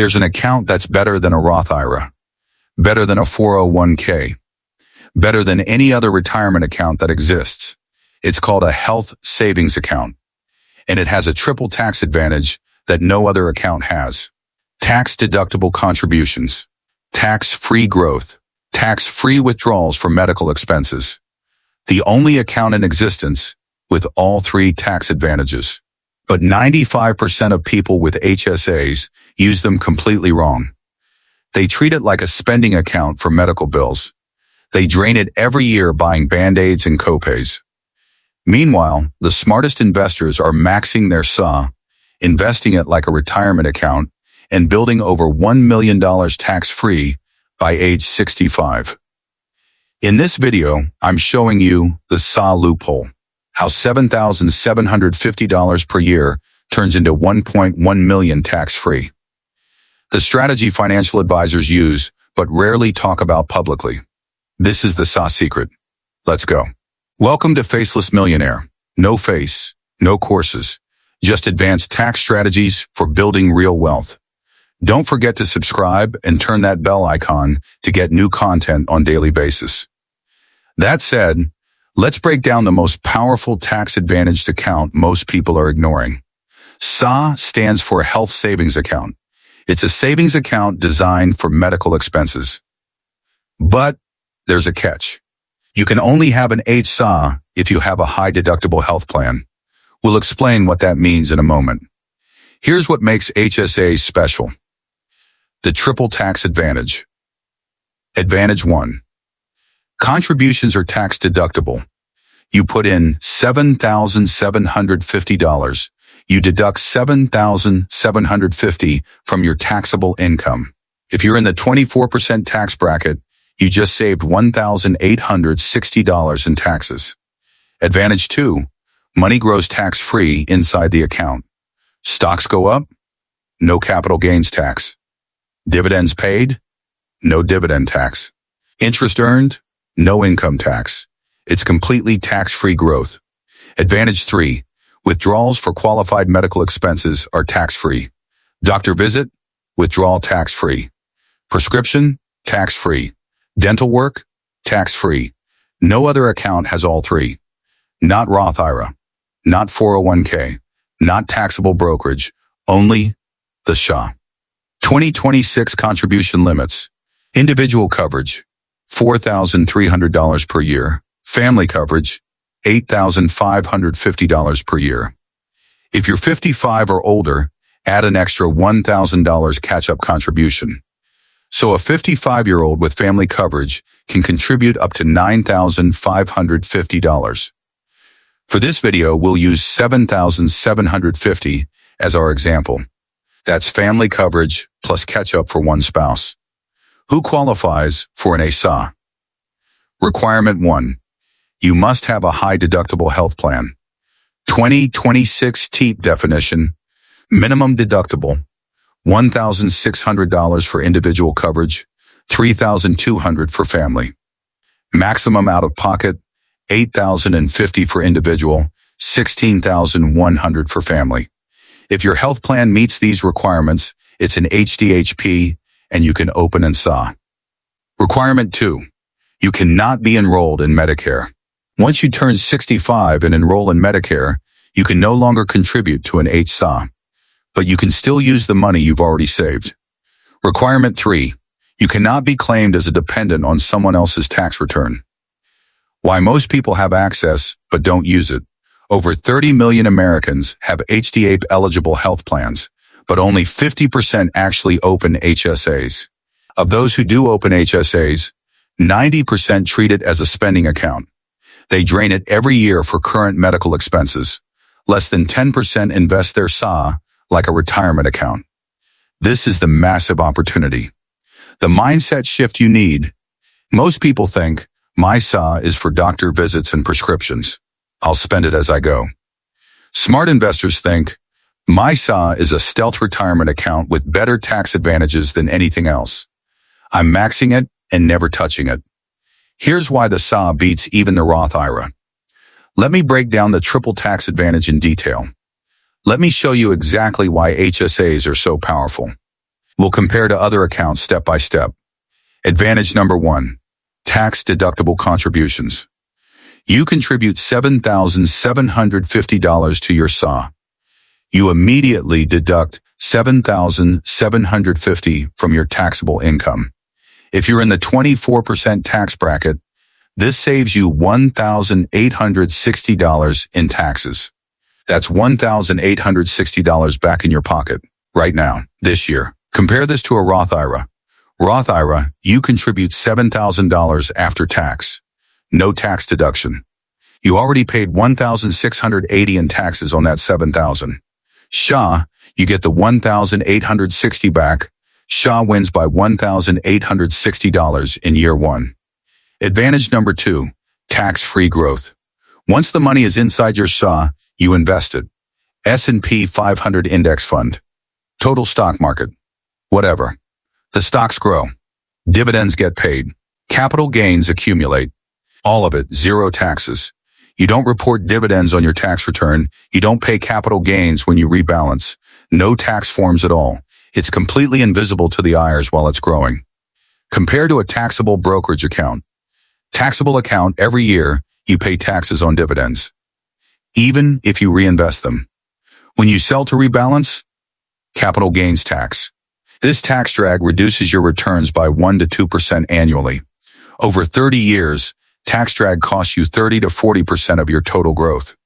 There's an account that's better than a Roth IRA, better than a 401k, better than any other retirement account that exists. It's called a health savings account, and it has a triple tax advantage that no other account has. Tax-deductible contributions, tax-free growth, tax-free withdrawals for medical expenses. The only account in existence with all three tax advantages. But 95% of people with HSAs use them completely wrong. They treat it like a spending account for medical bills. They drain it every year buying Band-Aids and copays. Meanwhile, the smartest investors are maxing their HSA, investing it like a retirement account, and building over $1 million tax-free by age 65. In this video, I'm showing you the HSA loophole, how $7,750 per year turns into $1.1 million tax-free. The strategy financial advisors use, but rarely talk about publicly. This is the HSA secret. Let's go. Welcome to Faceless Millionaire. No face, no courses, just advanced tax strategies for building real wealth. Don't forget to subscribe and turn that bell icon to get new content on a daily basis. That said, let's break down the most powerful tax-advantaged account most people are ignoring. HSA stands for Health Savings Account. It's a savings account designed for medical expenses. But there's a catch. You can only have an HSA if you have a high-deductible health plan. We'll explain what that means in a moment. Here's what makes HSAs special. The triple tax advantage. Advantage 1. Contributions are tax deductible. You put in $7,750. You deduct $7,750 from your taxable income. If you're in the 24% tax bracket, you just saved $1,860 in taxes. Advantage 2. Money grows tax-free inside the account. Stocks go up? No capital gains tax. Dividends paid? No dividend tax. Interest earned? No income tax. It's completely tax-free growth. Advantage 3. Withdrawals for qualified medical expenses are tax-free. Doctor visit? Withdrawal tax-free. Prescription? Tax-free. Dental work? Tax-free. No other account has all three. Not Roth IRA. Not 401k. Not taxable brokerage. Only the HSA. 2026 contribution limits. Individual coverage, $4,300 per year. Family coverage, $8,550 per year. If you're 55 or older, add an extra $1,000 catch-up contribution. So a 55-year-old with family coverage can contribute up to $9,550. For this video, we'll use $7,750 as our example. That's family coverage plus catch-up for one spouse. Who qualifies for an HSA? Requirement 1. You must have a high-deductible health plan. 2026 TEEP definition. Minimum deductible. $1,600 for individual coverage. $3,200 for family. Maximum out-of-pocket. $8,050 for individual. $16,100 for family. If your health plan meets these requirements, it's an HDHP, and you can open an HSA. Requirement 2. You cannot be enrolled in Medicare. Once you turn 65 and enroll in Medicare, you can no longer contribute to an HSA, but you can still use the money you've already saved. Requirement 3. You cannot be claimed as a dependent on someone else's tax return. Why most people have access but don't use it. Over 30 million Americans have HDHP-eligible health plans, but only 50% actually open HSAs. Of those who do open HSAs, 90% treat it as a spending account. They drain it every year for current medical expenses. Less than 10% invest their HSA like a retirement account. This is the massive opportunity. The mindset shift you need. Most people think, my HSA is for doctor visits and prescriptions. I'll spend it as I go. Smart investors think, my HSA is a stealth retirement account with better tax advantages than anything else. I'm maxing it and never touching it. Here's why the HSA beats even the Roth IRA. Let me break down the triple tax advantage in detail. Let me show you exactly why HSAs are so powerful. We'll compare to other accounts step by step. Advantage number 1. Tax-deductible contributions. You contribute $7,750 to your HSA. You immediately deduct $7,750 from your taxable income. If you're in the 24% tax bracket, this saves you $1,860 in taxes. That's $1,860 back in your pocket right now, this year. Compare this to a Roth IRA. Roth IRA, you contribute $7,000 after tax. No tax deduction. You already paid $1,680 in taxes on that $7,000. HSA, you get the $1,860 back. HSA wins by $1,860 in year 1. Advantage number 2, tax-free growth. Once the money is inside your HSA, you invest it. S&P 500 index fund. Total stock market. Whatever. The stocks grow. Dividends get paid. Capital gains accumulate. All of it, zero taxes. You don't report dividends on your tax return. You don't pay capital gains when you rebalance. No tax forms at all. It's completely invisible to the IRS while it's growing. Compare to a taxable brokerage account. Taxable account, every year, you pay taxes on dividends, even if you reinvest them. When you sell to rebalance, capital gains tax. This tax drag reduces your returns by 1 to 2% annually. Over 30 years, tax drag costs you 30 to 40% of your total growth.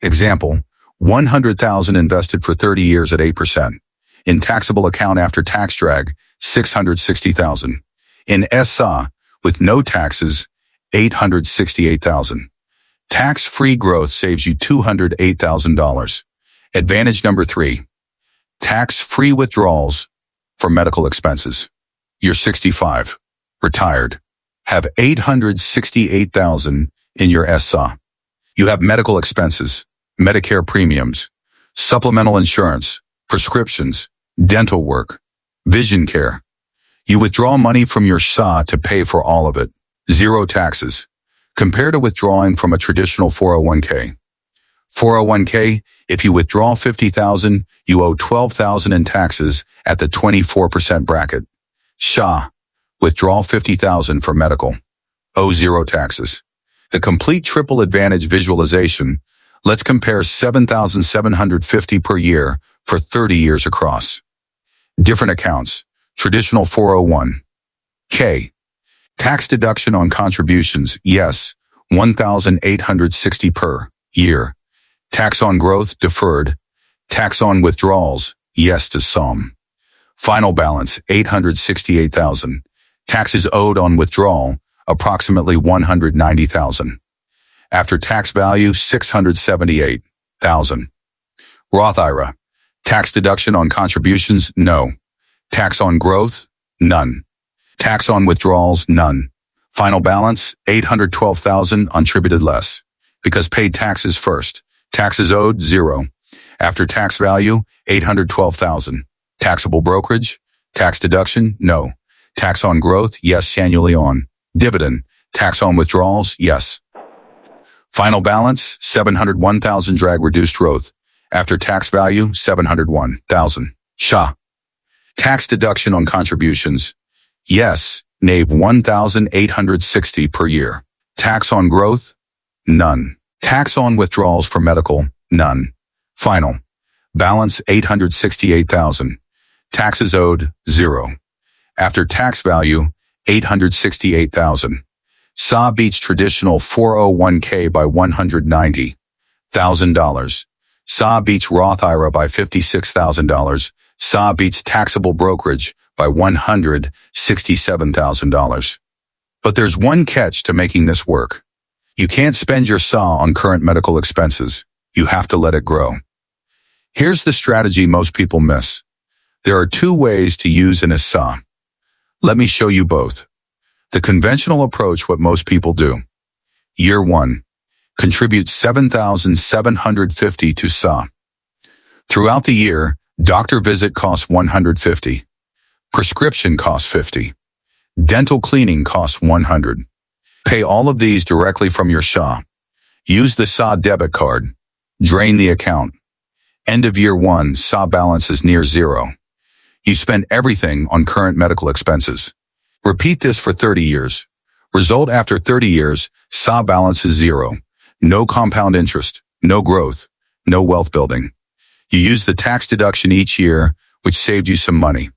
Example, $100,000 invested for 30 years at 8%. In taxable account after tax drag, $660,000. In HSA, with no taxes, $868,000. Tax-free growth saves you $208,000. Advantage number 3. Tax-free withdrawals for medical expenses. You're 65, retired, have $868,000 in your HSA. You have medical expenses, Medicare premiums, supplemental insurance, prescriptions, dental work, vision care. You withdraw money from your HSA to pay for all of it. Zero taxes. Compare to withdrawing from a traditional 401k. 401k, if you withdraw $50,000, you owe $12,000 in taxes at the 24% bracket. HSA, withdraw $50,000 for medical. Owe zero taxes. The complete triple advantage visualization. Let's compare $7,750 per year for 30 years across. Different accounts. Traditional 401k. Tax deduction on contributions, yes, $1,860 per year. Tax on growth, deferred. Tax on withdrawals, yes to some. Final balance, $868,000. Taxes owed on withdrawal, approximately $190,000. After tax value, $678,000. Roth IRA. Tax deduction on contributions, no. Tax on growth, none. Tax on withdrawals, none. Final balance, $812,000, untributed less. Because paid taxes first. Taxes owed, zero. After tax value, $812,000. Taxable brokerage, tax deduction, no. Tax on growth, yes, annually on. Dividend, tax on withdrawals, yes. Final balance, $701,000 drag reduced growth. After tax value, $701,000. HSA. Tax deduction on contributions, yes, NAV $1,860 per year. Tax on growth, none. Tax on withdrawals for medical, none. Final. Balance $868,000. Taxes owed, zero. After tax value, $868,000. HSA beats traditional 401k by $190,000. HSA beats Roth IRA by $56,000. HSA beats taxable brokerage by $167,000. But there's one catch to making this work. You can't spend your HSA on current medical expenses. You have to let it grow. Here's the strategy most people miss. There are two ways to use an HSA. Let me show you both. The conventional approach, what most people do. Year 1. Contribute $7,750 to HSA. Throughout the year, doctor visit costs $150. Prescription costs $50. Dental cleaning costs $100. Pay all of these directly from your HSA. Use the HSA debit card. Drain the account. End of year 1, HSA balance is near zero. You spend everything on current medical expenses. Repeat this for 30 years. Result after 30 years, SA balance is zero. No compound interest, no growth, no wealth building. You use the tax deduction each year, which saved you some money.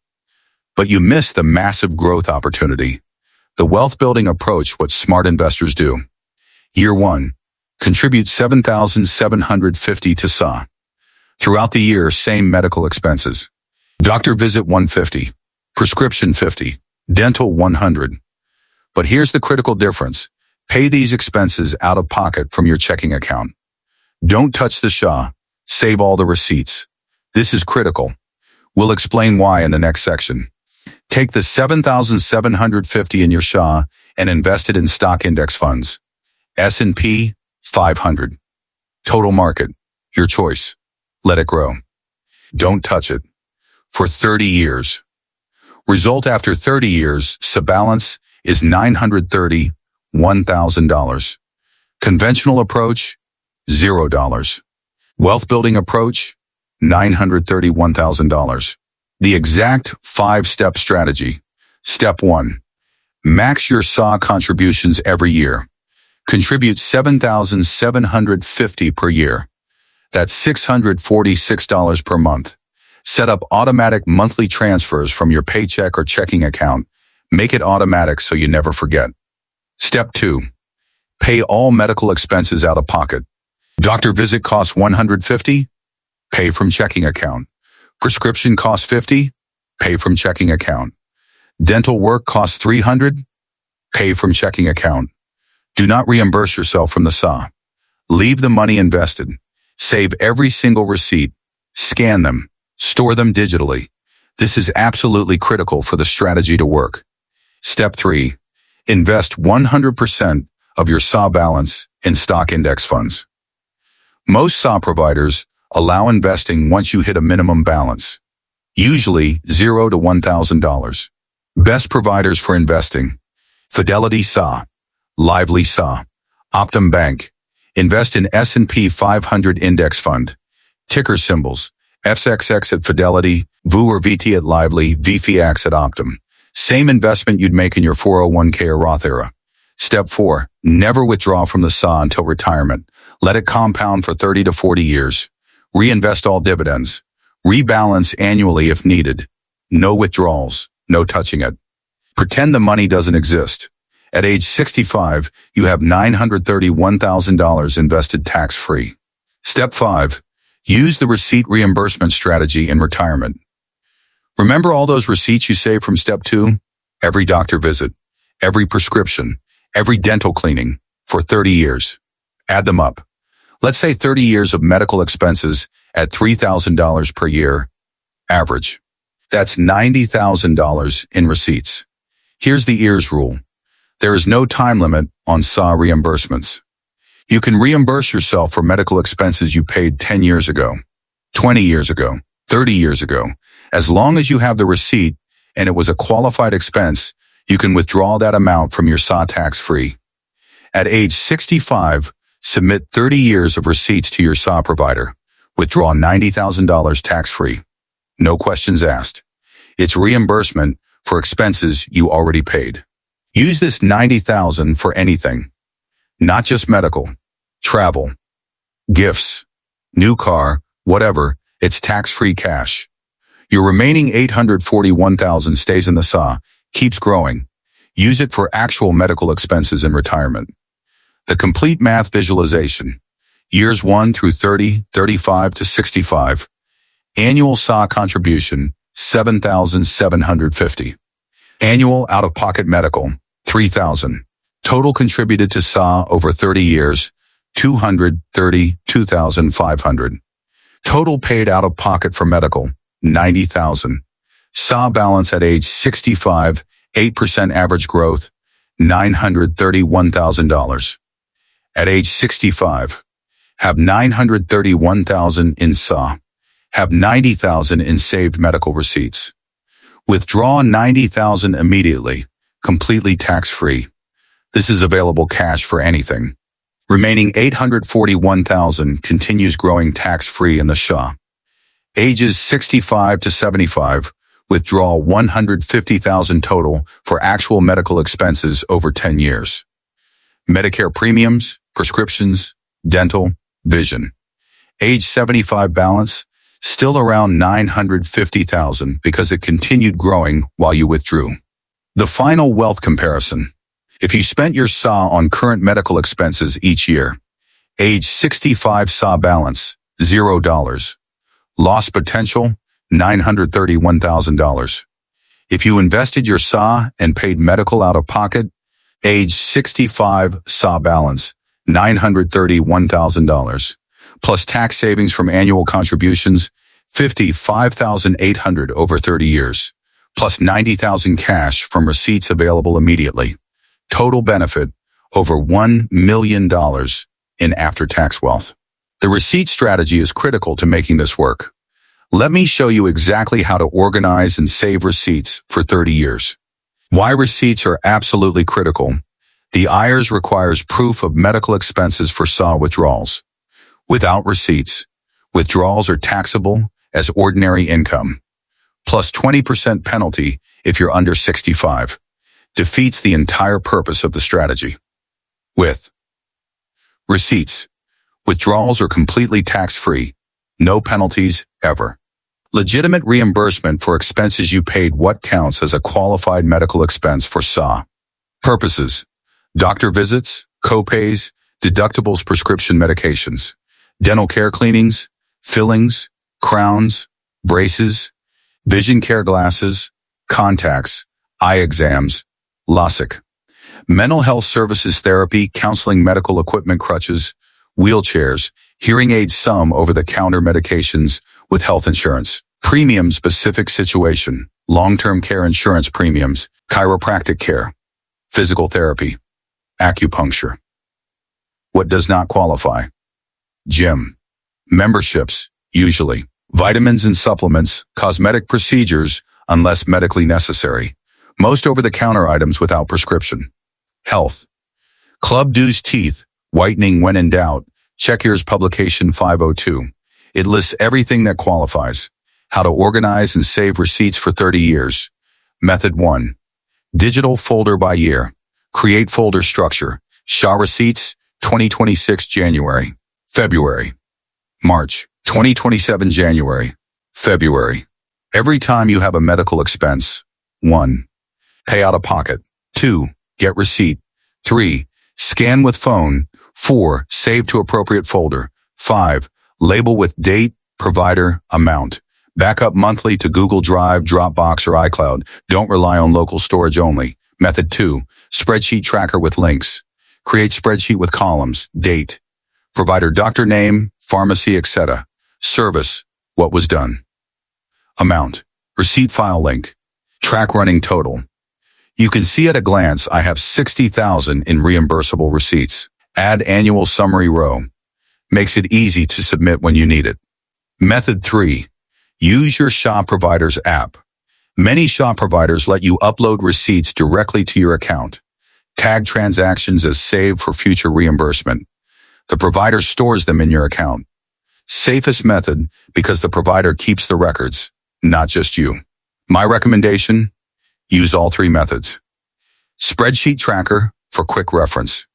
But you miss the massive growth opportunity. The wealth building approach, what smart investors do. Year 1. Contribute $7,750 to SA. Throughout the year, same medical expenses. Doctor visit $150, prescription $50, dental $100. But here's the critical difference. Pay these expenses out of pocket from your checking account. Don't touch the SHA. Save all the receipts. This is critical. We'll explain why in the next section. Take the $7,750 in your SHA and invest it in stock index funds. S&P 500. Total market. Your choice. Let it grow. Don't touch it. For 30 years. Result after 30 years, SA balance is $930, $1,000. Conventional approach, $0. Wealth building approach, $930, $1,000. The exact 5-step strategy. Step 1. Max your SA contributions every year. Contribute $7,750 per year. That's $646 per month. Set up automatic monthly transfers from your paycheck or checking account. Make it automatic so you never forget. Step 2. Pay all medical expenses out of pocket. Doctor visit costs $150. Pay from checking account. Prescription costs $50. Pay from checking account. Dental work costs $300. Pay from checking account. Do not reimburse yourself from the SA. Leave the money invested. Save every single receipt. Scan them. Store them digitally. This is absolutely critical for the strategy to work. Step 3. Invest 100% of your SA balance in stock index funds. Most SA providers allow investing once you hit a minimum balance, usually $0 to $1,000. Best providers for investing: Fidelity SA, Lively SA, Optum Bank. Invest in S&P 500 index fund. Ticker symbols: FXX at Fidelity, VU or VT at Lively, VFX at Optum. Same investment you'd make in your 401k or Roth IRA. Step 4. Never withdraw from the SA until retirement. Let it compound for 30 to 40 years. Reinvest all dividends. Rebalance annually if needed. No withdrawals. No touching it. Pretend the money doesn't exist. At age 65, you have $931,000 invested tax-free. Step 5. Use the receipt reimbursement strategy in retirement. Remember all those receipts you saved from Step 2? Every doctor visit, every prescription, every dental cleaning, for 30 years. Add them up. Let's say 30 years of medical expenses at $3,000 per year, average. That's $90,000 in receipts. Here's the ears rule. There is no time limit on SA reimbursements. You can reimburse yourself for medical expenses you paid 10 years ago, 20 years ago, 30 years ago. As long as you have the receipt and it was a qualified expense, you can withdraw that amount from your SA tax-free. At age 65, submit 30 years of receipts to your SA provider. Withdraw $90,000 tax-free. No questions asked. It's reimbursement for expenses you already paid. Use this $90,000 for anything, not just medical, travel, gifts, new car, whatever. It's tax-free cash. Your remaining $841,000 stays in the SA, keeps growing. Use it for actual medical expenses in retirement. The complete math visualization. Years 1 through 30, 35 to 65. Annual SA contribution, $7,750. Annual out-of-pocket medical, $3,000. Total contributed to SA over 30 years, $232,500. Total paid out-of-pocket for medical, $90,000. SA balance at age 65, 8% average growth, $931,000. At age 65, have $931,000 in SA. Have $90,000 in saved medical receipts. Withdraw $90,000 immediately, completely tax-free. This is available cash for anything. Remaining $841,000 continues growing tax-free in the SHA. Ages 65 to 75, Withdraw $150,000 total for actual medical expenses over 10 years. Medicare premiums, prescriptions, dental, vision. Age 75 balance, still around $950,000 because it continued growing while you withdrew. The final wealth comparison. If you spent your SA on current medical expenses each year, age 65 SA balance, $0. Loss potential, $931,000. If you invested your SA and paid medical out of pocket, age 65 SA balance, $931,000. Plus tax savings from annual contributions, $55,800 over 30 years. Plus $90,000 cash from receipts available immediately. Total benefit, over $1 million in after-tax wealth. The receipt strategy is critical to making this work. Let me show you exactly how to organize and save receipts for 30 years. Why receipts are absolutely critical. The IRAs requires proof of medical expenses for SA withdrawals. Without receipts, withdrawals are taxable as ordinary income. Plus 20% penalty if you're under 65. Defeats the entire purpose of the strategy. With receipts, withdrawals are completely tax-free. No penalties, ever. Legitimate reimbursement for expenses you paid. What counts as a qualified medical expense for SA? Purposes: doctor visits, co-pays, deductibles, prescription medications, dental care cleanings, fillings, crowns, braces, vision care glasses, contacts, eye exams, LASIK. Mental health services, therapy, counseling, medical equipment, crutches, wheelchairs, hearing aids, some over-the-counter medications with health insurance. Premium specific situation, long-term care insurance premiums, chiropractic care, physical therapy, acupuncture. What does not qualify? Gym. Memberships, usually. Vitamins and supplements, cosmetic procedures, unless medically necessary. Most over-the-counter items without prescription. Health. Club dues, teeth, whitening when in doubt. Check yours, publication 502. It lists everything that qualifies. How to organize and save receipts for 30 years. Method 1. Digital folder by year. Create folder structure. SHA receipts, 2026 January, February, March, 2027 January, February. Every time you have a medical expense. 1. Pay out of pocket. 2. Get receipt. 3. Scan with phone. 4. Save to appropriate folder. 5. Label with date, provider, amount. Backup monthly to Google Drive, Dropbox, or iCloud. Don't rely on local storage only. Method 2. Spreadsheet tracker with links. Create spreadsheet with columns, date, provider, doctor name, pharmacy, etc. Service, what was done. Amount, receipt file link. Track running total. You can see at a glance I have 60,000 in reimbursable receipts. Add annual summary row. Makes it easy to submit when you need it. Method 3. Use your SHA provider's app. Many SHA providers let you upload receipts directly to your account. Tag transactions as saved for future reimbursement. The provider stores them in your account. Safest method because the provider keeps the records, not just you. My recommendation? Use all 3 methods. Spreadsheet tracker for quick reference.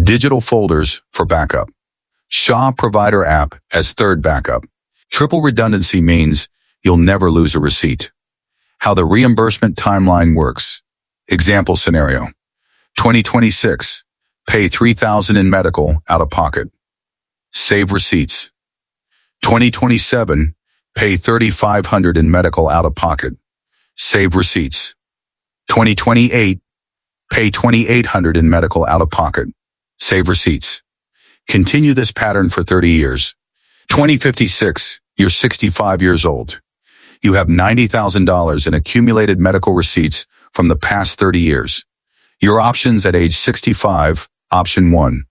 Digital folders for backup. SHA provider app as third backup. Triple redundancy means you'll never lose a receipt. How the reimbursement timeline works. Example scenario. 2026. Pay $3,000 in medical out of pocket. Save receipts. 2027. Pay $3,500 in medical out of pocket. Save receipts. 2028. Pay $2,800 in medical out of pocket. Save receipts. Continue this pattern for 30 years. 2056. You're 65 years old. You have $90,000 in accumulated medical receipts from the past 30 years. Your options at age 65. Option 1.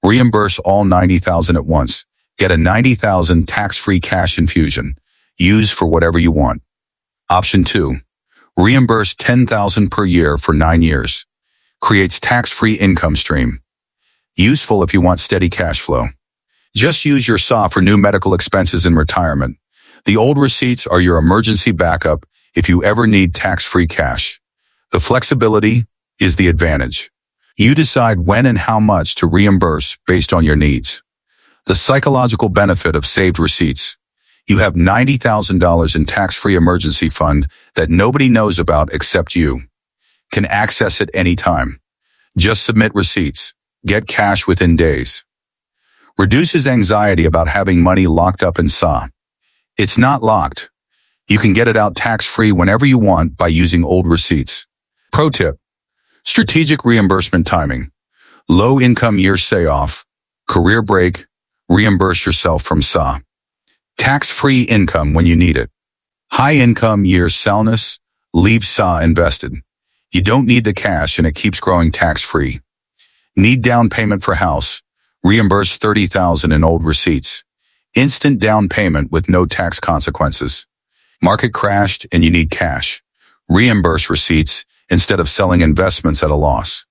Reimburse all $90,000 at once. Get a $90,000 tax-free cash infusion. Use for whatever you want. Option 2. Reimburse $10,000 per year for 9 years. Creates tax-free income stream. Useful if you want steady cash flow. Just use your SA for new medical expenses in retirement. The old receipts are your emergency backup if you ever need tax-free cash. The flexibility is the advantage. You decide when and how much to reimburse based on your needs. The psychological benefit of saved receipts. You have $90,000 in tax-free emergency fund that nobody knows about except you. Can access it anytime. Just submit receipts. Get cash within days. Reduces anxiety about having money locked up in SA. It's not locked. You can get it out tax-free whenever you want by using old receipts. Pro tip. Strategic reimbursement timing. Low income year say off. Career break. Reimburse yourself from SA. Tax-free income when you need it. High income year soundness. Leave SA invested. You don't need the cash and it keeps growing tax-free. Need down payment for house. Reimburse $30,000 in old receipts. Instant down payment with no tax consequences. Market crashed and you need cash. Reimburse receipts instead of selling investments at a loss.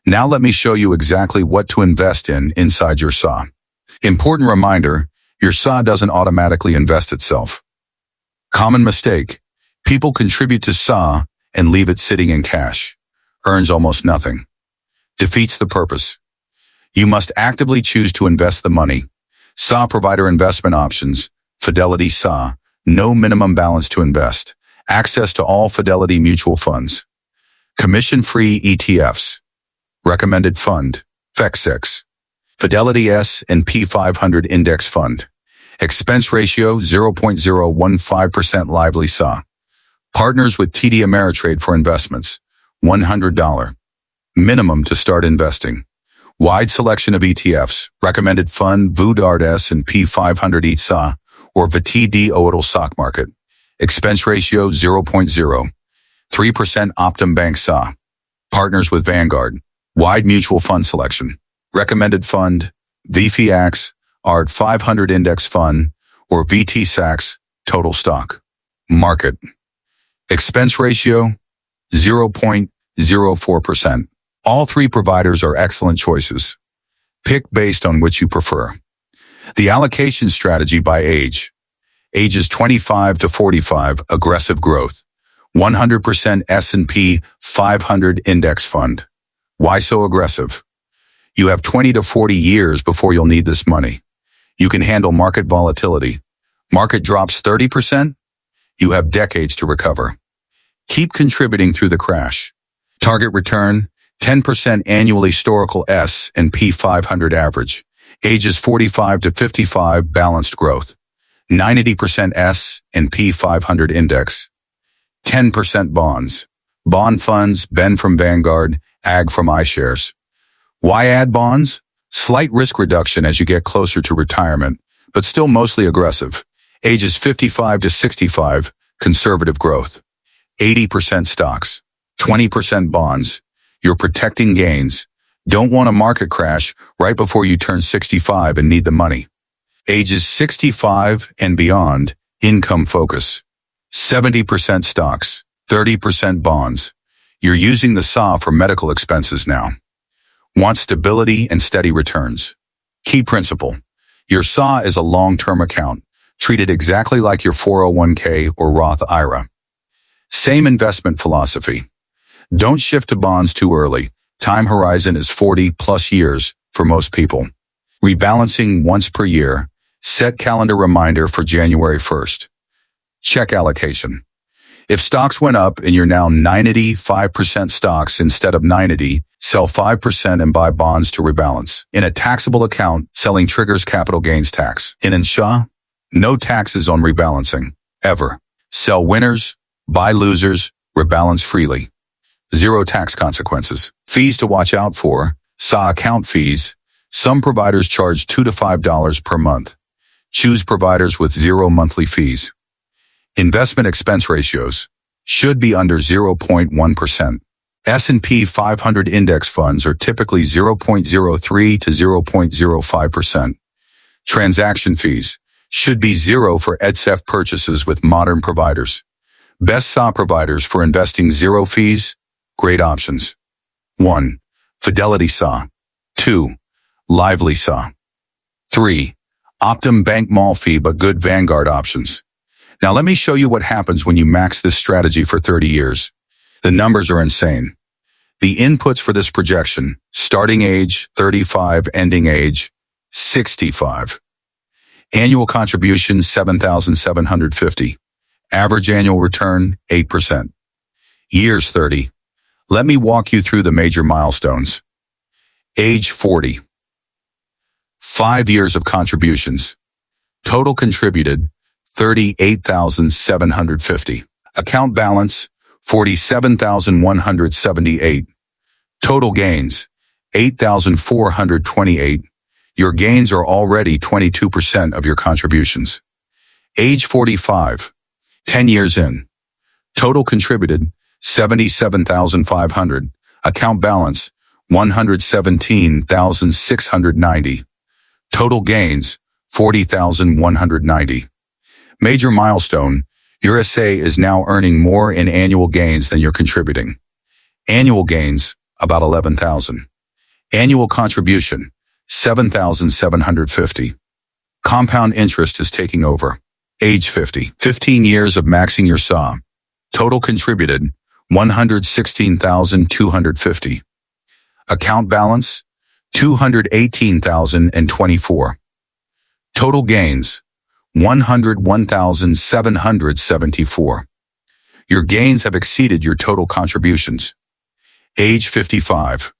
Now let me show you exactly what to invest in inside your SA. Important reminder, your SA doesn't automatically invest itself. Common mistake. People contribute to SA and leave it sitting in cash. Earns almost nothing. Defeats the purpose. You must actively choose to invest the money. SA provider investment options. Fidelity SA. No minimum balance to invest. Access to all Fidelity mutual funds. Commission-free ETFs. Recommended fund. FEC6. Fidelity S&P 500 Index Fund. Expense ratio 0.015% Lively SA. Partners with TD Ameritrade for investments. $100. Minimum to start investing. Wide selection of ETFs. Recommended fund VUDARD S&P 500 ETSA or VTD OATL stock market. Expense ratio 0.0. 3% Optum Bank SA. Partners with Vanguard. Wide mutual fund selection. Recommended fund VFIAX ARD 500 Index Fund or VTSAX Total Stock. Market. Expense ratio 0.04%. All three providers are excellent choices. Pick based on which you prefer. The allocation strategy by age. Ages 25 to 45, aggressive growth. 100% S&P 500 Index Fund. Why so aggressive? You have 20 to 40 years before you'll need this money. You can handle market volatility. Market drops 30%? You have decades to recover. Keep contributing through the crash. Target return, 10% annual historical S&P 500 average. Ages 45 to 55, balanced growth. 90% S&P 500 index. 10% bonds. Bond funds, Ben from Vanguard, Ag from iShares. Why add bonds? Slight risk reduction as you get closer to retirement, but still mostly aggressive. Ages 55 to 65, conservative growth. 80% stocks. 20% bonds. You're protecting gains. Don't want a market crash right before you turn 65 and need the money. Ages 65 and beyond, income focus. 70% stocks. 30% bonds. You're using the SA for medical expenses now. Want stability and steady returns. Key principle. Your SA is a long-term account. Treat it exactly like your 401k or Roth IRA. Same investment philosophy. Don't shift to bonds too early. Time horizon is 40 plus years for most people. Rebalancing once per year. Set calendar reminder for January 1st. Check allocation. If stocks went up and you're now 95% stocks instead of 90, sell 5% and buy bonds to rebalance. In a taxable account, selling triggers capital gains tax. In Insha, no taxes on rebalancing, ever. Sell winners, buy losers, rebalance freely. Zero tax consequences. Fees to watch out for. SA account fees. Some providers charge $2 to $5 per month. Choose providers with zero monthly fees. Investment expense ratios should be under 0.1%. S&P 500 index funds are typically 0.03 to 0.05%. Transaction fees should be zero for EDSEF purchases with modern providers. Best SA providers for investing zero fees, great options. 1. Fidelity SA. 2. Lively SA. 3. Optum Bank Mall fee but good Vanguard options. Now let me show you what happens when you max this strategy for 30 years. The numbers are insane. The inputs for this projection: starting age, 35, ending age, 65. Annual contribution, $7,750. Average annual return, 8%. Years, 30. Let me walk you through the major milestones. Age 40. 5 years of contributions. Total contributed, $38,750. Account balance, $47,178. Total gains, $8,428. Your gains are already 22% of your contributions. Age 45, 10 years in. Total contributed, $77,500. Account balance, $117,690. Total gains, $40,190. Major milestone: your SA is now earning more in annual gains than you're contributing. Annual gains, about $11,000. Annual contribution, $7,750. Compound interest is taking over. Age 50, 15 years of maxing your SAW. Total contributed, $116,250. Account balance, $218,024. Total gains, $101,774. Your gains have exceeded your total contributions. Age 55,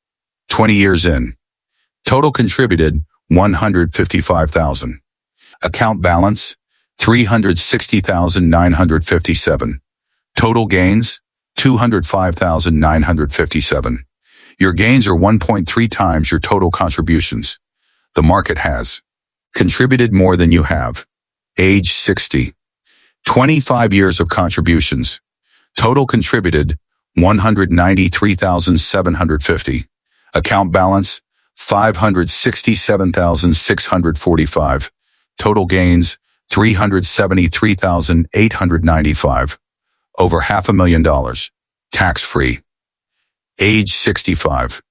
20 years in. Total contributed, $155,000. Account balance, $360,957. Total gains, $205,957. Your gains are 1.3 times your total contributions. The market has contributed more than you have. Age 60. 25 years of contributions. Total contributed, $193,750. Account balance, $567,645. Total gains, $373,895. Over $500,000. Tax-free. Age 65.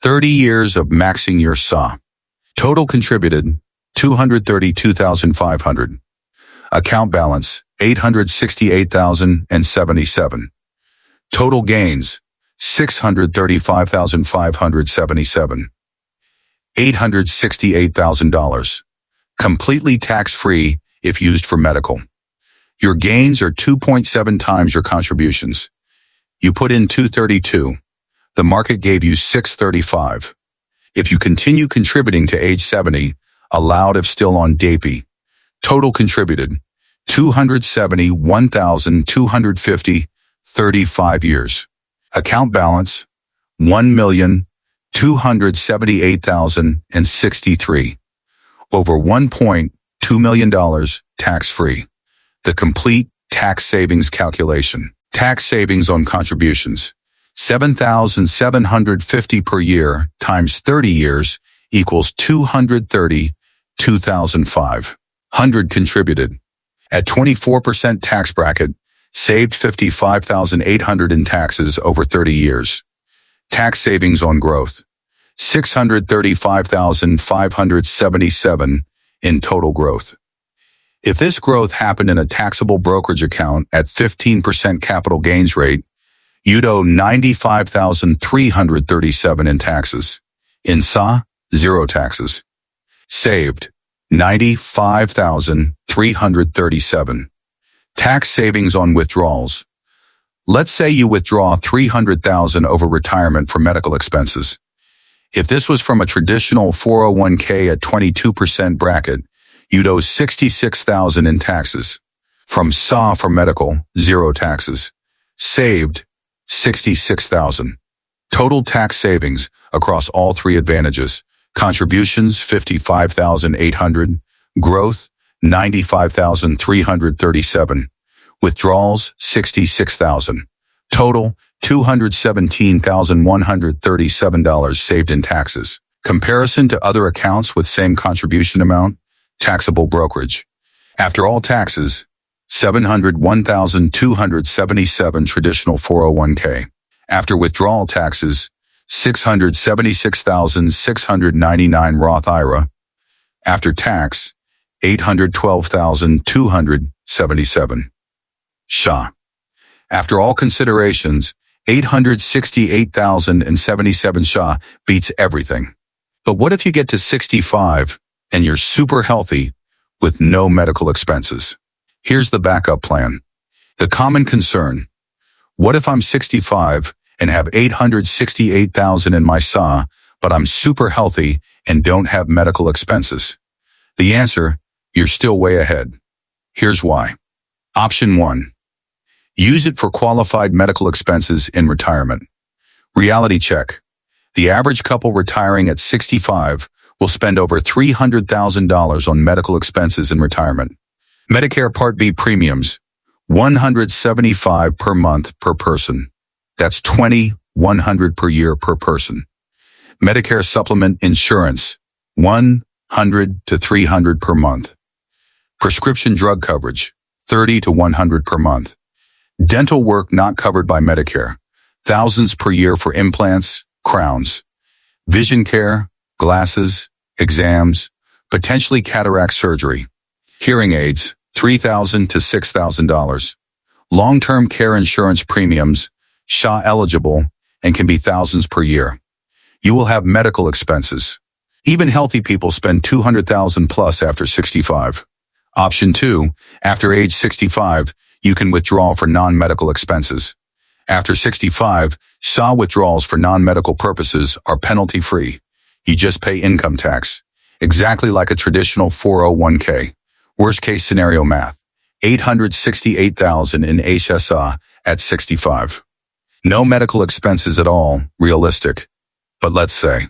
30 years of maxing your SAW. Total contributed, $232,500. Account balance, $868,077. Total gains, $635,577. $868,000. Completely tax-free if used for medical. Your gains are 2.7 times your contributions. You put in $232. The market gave you $635. If you continue contributing to age 70, allowed if still on DAPI. Total contributed, $271,250, 35 years. Account balance, $1,278,063. Over $1.2 million tax-free. The complete tax savings calculation. Tax savings on contributions. $7,750 per year times 30 years equals $232,500 contributed. At 24% tax bracket, saved $55,800 in taxes over 30 years. Tax savings on growth. $635,577 in total growth. If this growth happened in a taxable brokerage account at 15% capital gains rate, you'd owe $95,337 in taxes. In SA, 0 taxes. Saved, $95,337. Tax savings on withdrawals. Let's say you withdraw $300,000 over retirement for medical expenses. If this was from a traditional 401k at 22% bracket, you'd owe $66,000 in taxes. From SA for medical, 0 taxes. Saved, $66,000. Total tax savings across all three advantages. Contributions, $55,800. Growth, $95,337. Withdrawals, $66,000. Total, $217,137 saved in taxes. Comparison to other accounts with same contribution amount. Taxable brokerage. After all taxes, $701,277 traditional 401k. After withdrawal taxes, $676,699 Roth IRA. After tax, $812,200 77. SHA. After all considerations, 868,077 SHA beats everything. But what if you get to 65 and you're super healthy with no medical expenses? Here's the backup plan. The common concern: what if I'm 65 and have 868,000 in my SHA, but I'm super healthy and don't have medical expenses? The answer: you're still way ahead. Here's why. Option 1. Use it for qualified medical expenses in retirement. Reality check. The average couple retiring at 65 will spend over $300,000 on medical expenses in retirement. Medicare Part B premiums, $175 per month per person. That's $2,100 per year per person. Medicare supplement insurance, $100 to $300 per month. Prescription drug coverage, $30 to $100 per month. Dental work not covered by Medicare, thousands per year for implants, crowns. Vision care, glasses, exams, potentially cataract surgery. Hearing aids, $3,000 to $6,000. Long-term care insurance premiums, SHA eligible, and can be thousands per year. You will have medical expenses. Even healthy people spend $200,000 plus after 65. Option 2, after age 65, you can withdraw for non-medical expenses. After 65, SHA withdrawals for non-medical purposes are penalty-free. You just pay income tax, exactly like a traditional 401k. Worst-case scenario math, $868,000 in HSA at 65. No medical expenses at all, realistic. But let's say,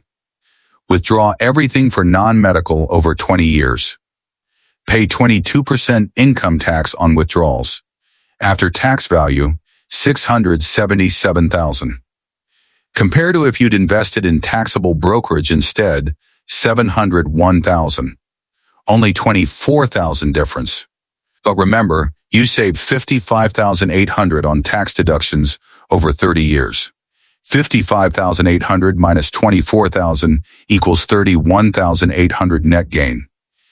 withdraw everything for non-medical over 20 years. Pay 22% income tax on withdrawals. After tax value, $677,000. Compare to if you'd invested in taxable brokerage instead, $701,000. Only $24,000 difference. But remember, you saved $55,800 on tax deductions over 30 years. $55,800 minus $24,000 equals $31,800 net gain.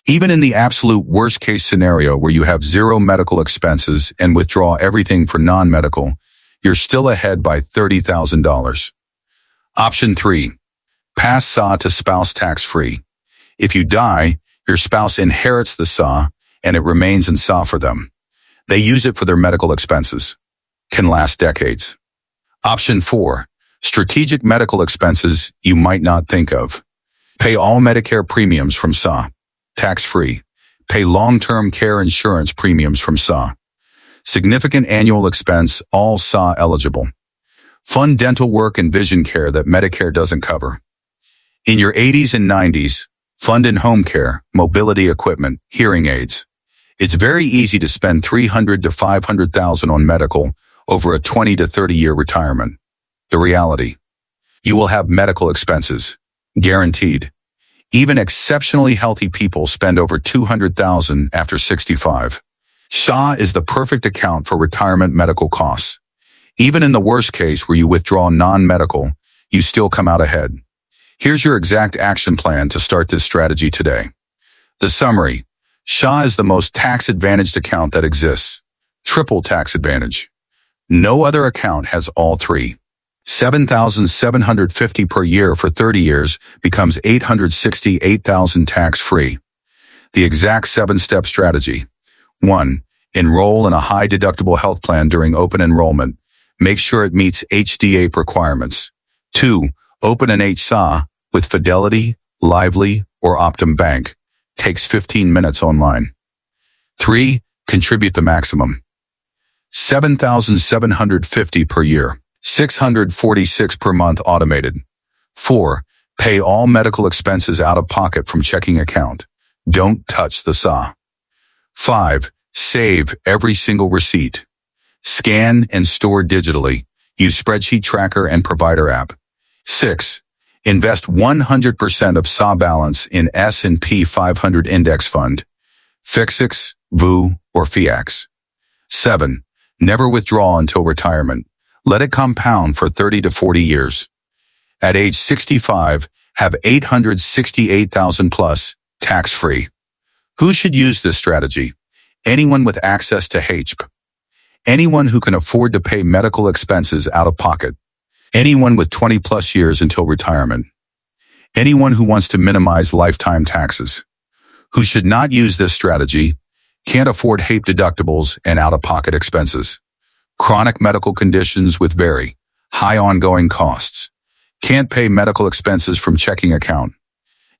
Even in the absolute worst-case scenario where you have zero medical expenses and withdraw everything for non-medical, you're still ahead by $30,000. Option 3. Pass SHA to spouse tax-free. If you die, your spouse inherits the SHA and it remains in SHA for them. They use it for their medical expenses. Can last decades. Option 4. Strategic medical expenses you might not think of. Pay all Medicare premiums from SHA. Tax-free. Pay long-term care insurance premiums from SHA. Significant annual expense, all SHA eligible. Fund dental work and vision care that Medicare doesn't cover. In your 80s and 90s, fund in home care, mobility equipment, hearing aids. It's very easy to spend $300,000 to $500,000 on medical over a 20 to 30-year retirement. The reality: you will have medical expenses. Guaranteed. Even exceptionally healthy people spend over $200,000 after 65. SHA is the perfect account for retirement medical costs. Even in the worst case where you withdraw non-medical, you still come out ahead. Here's your exact action plan to start this strategy today. The summary: SHA is the most tax-advantaged account that exists. Triple tax advantage. No other account has all three. $7,750 per year for 30 years becomes $868,000 tax-free. The exact 7-step strategy. 1. Enroll in a high-deductible health plan during open enrollment. Make sure it meets HDHP requirements. 2. Open an HSA with Fidelity, Lively, or Optum Bank. Takes 15 minutes online. 3. Contribute the maximum. $7,750 per year. $646 per month automated. 4. Pay all medical expenses out of pocket from checking account. Don't touch the SHA. 5. Save every single receipt. Scan and store digitally. Use spreadsheet tracker and provider app. 6. Invest 100% of SHA balance in S&P 500 index fund. FIXX, VU, or FIAX. 7. Never withdraw until retirement. Let it compound for 30 to 40 years. At age 65, have $868,000 plus, tax-free. Who should use this strategy? anyone with access to HDHP, anyone who can afford to pay medical expenses out of pocket, anyone with 20 plus years until retirement, anyone who wants to minimize lifetime taxes, who should not use this strategy, can't afford HDHP deductibles and out-of-pocket expenses, chronic medical conditions with very high ongoing costs, can't pay medical expenses from checking account,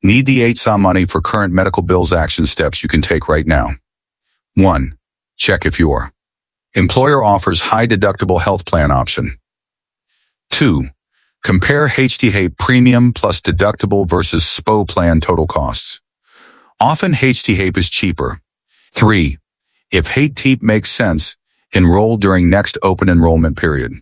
need the HSA money for current medical bills. Action steps you can take right now. 1. Check if your employer offers high deductible health plan option. 2. Compare HDHP premium plus deductible versus SPO plan total costs. Often HDHP is cheaper. 3. If HDHP makes sense, enroll during next open enrollment period.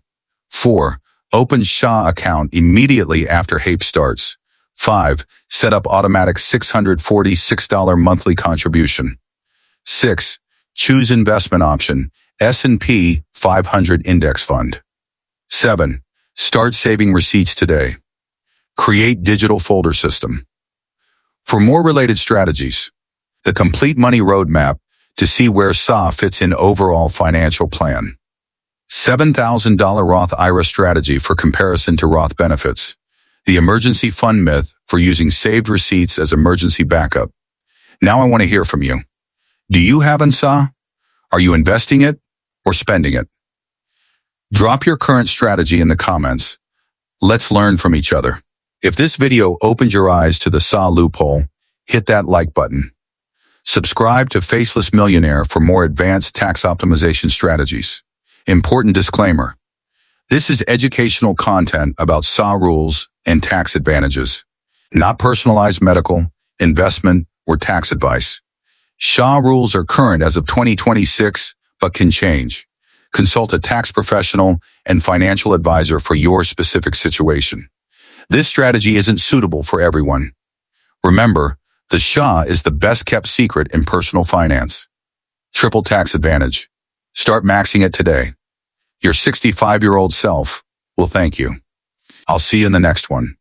4. Open HSA account immediately after HDHP starts. 5. Set up automatic $646 monthly contribution. 6. Choose investment option, S&P 500 index fund. 7. Start saving receipts today. Create digital folder system. For more related strategies, the complete money roadmap to see where HSA fits in overall financial plan. $7,000 Roth IRA strategy for comparison to Roth benefits. The emergency fund myth for using saved receipts as emergency backup. Now I want to hear from you. Do you have HSA? Are you investing it or spending it? Drop your current strategy in the comments. Let's learn from each other. If this video opened your eyes to the HSA loophole, hit that like button. Subscribe to Faceless Millionaire for more advanced tax optimization strategies. Important disclaimer. This is educational content about HSA rules and tax advantages, not personalized medical, investment, or tax advice. HSA rules are current as of 2026, but can change. Consult a tax professional and financial advisor for your specific situation. This strategy isn't suitable for everyone. Remember, the HSA is the best kept secret in personal finance. Triple tax advantage. Start maxing it today. Your 65-year-old self will thank you. I'll see you in the next one.